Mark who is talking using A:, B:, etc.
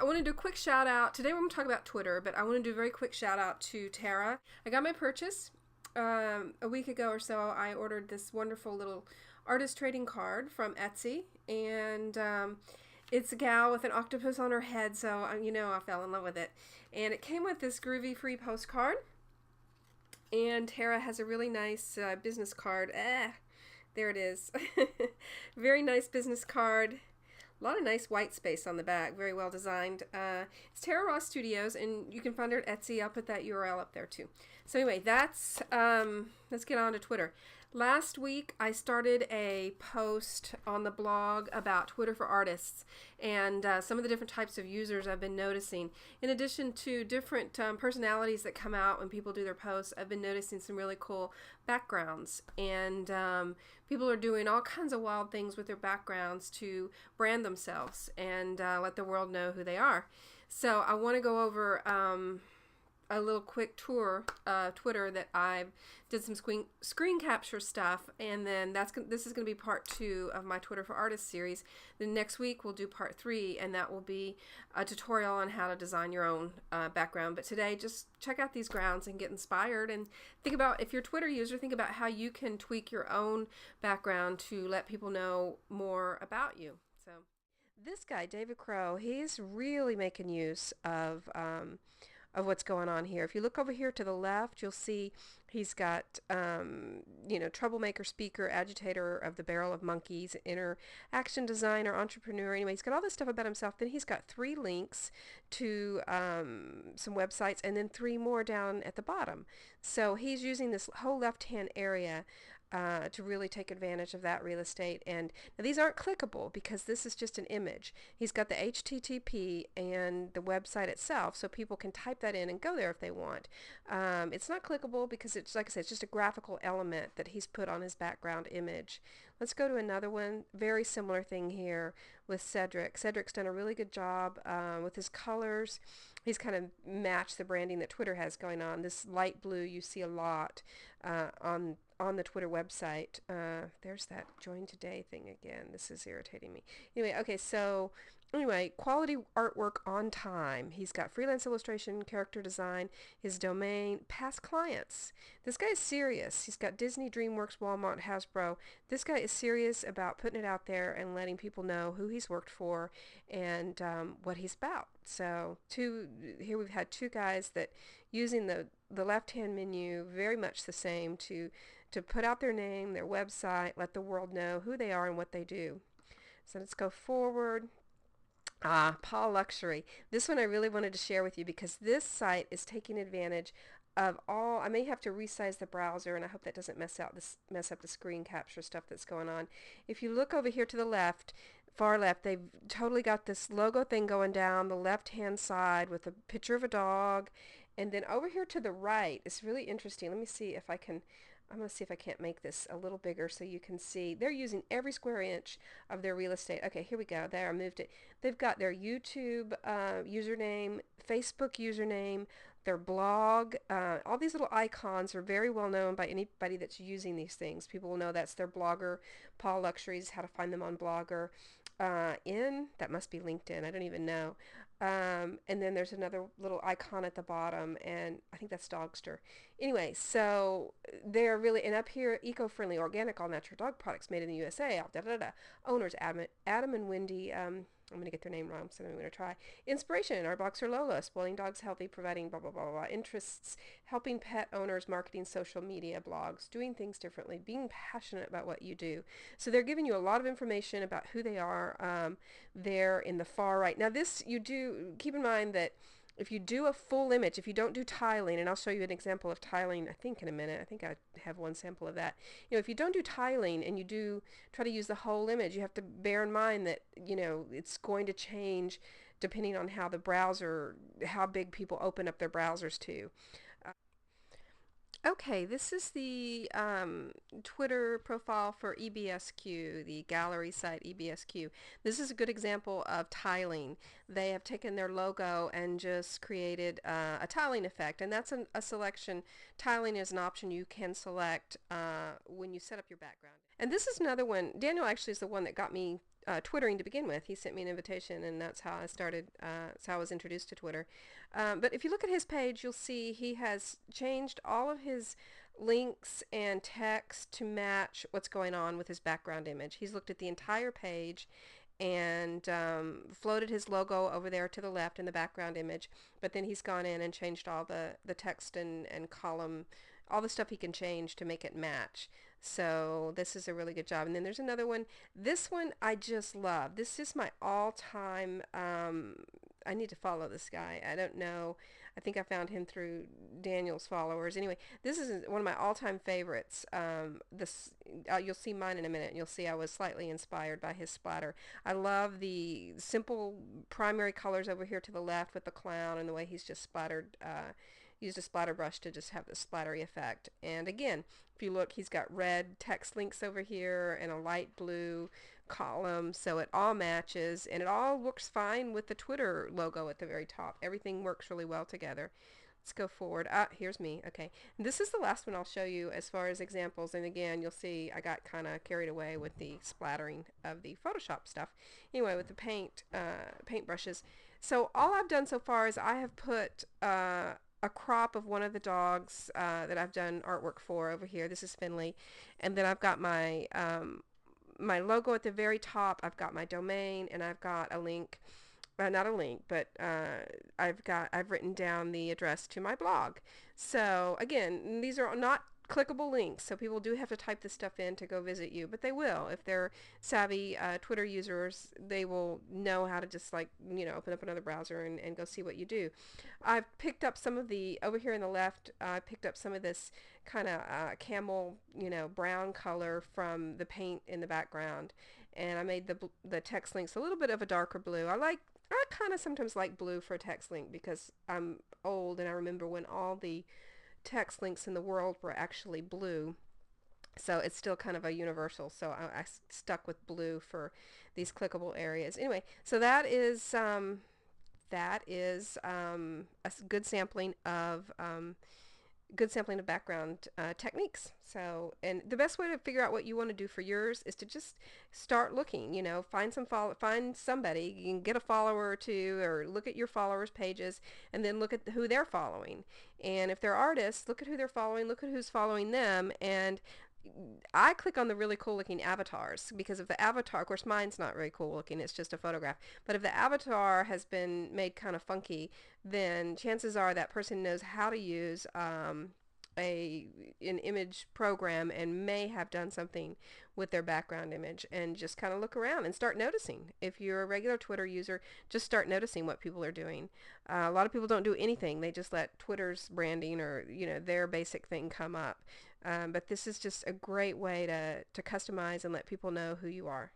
A: I want to do a quick shout out. Today we're going to talk about Twitter, but I want to do a very quick shout out to Tara. I got my purchase a week ago or so. I ordered this wonderful little artist trading card from Etsy, and it's a gal with an octopus on her head, so I fell in love with it. And it came with this groovy free postcard, and Tara has a really nice business card. There it is. Very nice business card. A lot of nice white space on the back. Very well designed. It's Tara Ross Studios, and you can find her at Etsy. I'll put that URL up there too. So anyway, let's get on to Twitter. Last week, I started a post on the blog about Twitter for artists and some of the different types of users I've been noticing. In addition to different personalities that come out when people do their posts, I've been noticing some really cool backgrounds. And people are doing all kinds of wild things with their backgrounds to brand themselves and let the world know who they are. So I want to go over a little quick tour of Twitter that I did some screen capture stuff, and then this is going to be part 2 of my Twitter for Artists series. Then next week we'll do part 3, and that will be a tutorial on how to design your own background. But today, just check out these grounds and get inspired, and think about, if you're a Twitter user, think about how you can tweak your own background to let people know more about you. So this guy, David Crow, he's really making use of what's going on here. If you look over here to the left, you'll see he's got, troublemaker, speaker, agitator of the barrel of monkeys, interaction designer, entrepreneur. Anyway, he's got all this stuff about himself. Then he's got 3 links to some websites, and then 3 more down at the bottom. So he's using this whole left-hand area to really take advantage of that real estate. And now these aren't clickable because this is just an image. He's got the HTTP and the website itself, so people can type that in and go there if they want. It's not clickable because it's, like I said, it's just a graphical element that he's put on his background image. Let's go to another one. Very similar thing here with Cedric. Cedric's done a really good job with his colors. He's kind of matched the branding that Twitter has going on. This light blue you see a lot on the Twitter website. There's that join today thing again. This is irritating me. Anyway, okay, so quality artwork on time. He's got freelance illustration, character design, his domain, past clients. This guy is serious. He's got Disney, DreamWorks, Walmart, Hasbro. This guy is serious about putting it out there and letting people know who he's worked for and what he's about. So here we've had 2 guys that using the left-hand menu, very much the same, to put out their name, their website, let the world know who they are and what they do. So let's go forward. Paul Luxury. This one I really wanted to share with you because this site is taking advantage of all. I may have to resize the browser, and I hope that doesn't mess up the screen capture stuff that's going on. If you look over here to the left, far left, they've totally got this logo thing going down the left-hand side with a picture of a dog. And then over here to the right, it's really interesting. Let me see if I can. I'm going to see if I can't make this a little bigger so you can see. They're using every square inch of their real estate. Okay, here we go. There, I moved it. They've got their YouTube username, Facebook username, their blog. All these little icons are very well known by anybody that's using these things. People will know that's their blogger. Paul Luxuries, how to find them on Blogger. That must be LinkedIn. I don't even know. And then there's another little icon at the bottom, and I think that's Dogster. Anyway, so they're really, and up here, eco-friendly, organic, all-natural dog products made in the USA. Owners, Adam and Wendy, I'm going to get their name wrong, so I'm going to try. Inspiration, our boxer Lola, spoiling dogs healthy, providing blah, blah, blah, blah. Interests, helping pet owners, marketing social media, blogs, doing things differently, being passionate about what you do. So they're giving you a lot of information about who they are there in the far right. Now this, you do, keep in mind that if you do a full image, if you don't do tiling, and I'll show you an example of tiling, I think in a minute. I think I have one sample of that. If you don't do tiling and you do try to use the whole image, you have to bear in mind that, it's going to change depending on how how big people open up their browsers to. Okay, this is the Twitter profile for EBSQ, the gallery site EBSQ. This is a good example of tiling. They have taken their logo and just created a tiling effect, and that's a selection. Tiling is an option you can select when you set up your background. And this is another one. Daniel actually is the one that got me Twittering to begin with. He sent me an invitation, and that's how I started. That's how I was introduced to Twitter. But if you look at his page, you'll see he has changed all of his links and text to match what's going on with his background image. He's looked at the entire page and floated his logo over there to the left in the background image, but then he's gone in and changed all the text and column, all the stuff he can change to make it match. So this is a really good job. And then there's another one. This one I just love. This is my all-time, I need to follow this guy. I don't know. I think I found him through Daniel's followers. Anyway, this is one of my all-time favorites. You'll see mine in a minute, and you'll see I was slightly inspired by his splatter. I love the simple primary colors over here to the left with the clown and the way he's just splattered, used a splatter brush to just have the splattery effect. And again, if you look, he's got red text links over here and a light blue column, so it all matches, and it all looks fine with the Twitter logo at the very top. Everything works really well together. Let's go forward. Here's me. Okay, this is the last one I'll show you as far as examples, and again, you'll see I got kind of carried away with the splattering of the Photoshop stuff. Anyway, with the paint brushes. So all I've done so far is I have put a crop of one of the dogs that I've done artwork for over here. This is Finley, and then I've got my my logo at the very top. I've got my domain, and I've got a link, not a link, but I've written down the address to my blog. So again, these are not clickable links, so people do have to type this stuff in to go visit you, but they will. If they're savvy Twitter users, they will know how to just, like, you know, open up another browser and go see what you do. I've picked up some of the, over here on the left, I picked up some of this kind of camel, you know, brown color from the paint in the background, and I made the text links a little bit of a darker blue. I kind of sometimes like blue for a text link because I'm old and I remember when all the text links in the world were actually blue, so it's still kind of a universal, so I stuck with blue for these clickable areas. Anyway, so that is a good sampling of background techniques. So, and the best way to figure out what you want to do for yours is to just start looking, you know, find somebody, you can get a follower or two, or look at your followers' pages, and then look at who they're following. And if they're artists, look at who they're following, look at who's following them, and I click on the really cool looking avatars, because if the avatar, of course mine's not very cool looking, it's just a photograph, but if the avatar has been made kind of funky, then chances are that person knows how to use an image program and may have done something with their background image. And just kind of look around and start noticing. If you're a regular Twitter user, just start noticing what people are doing. A lot of people don't do anything. They just let Twitter's branding or, you know, their basic thing come up. But this is just a great way to customize and let people know who you are.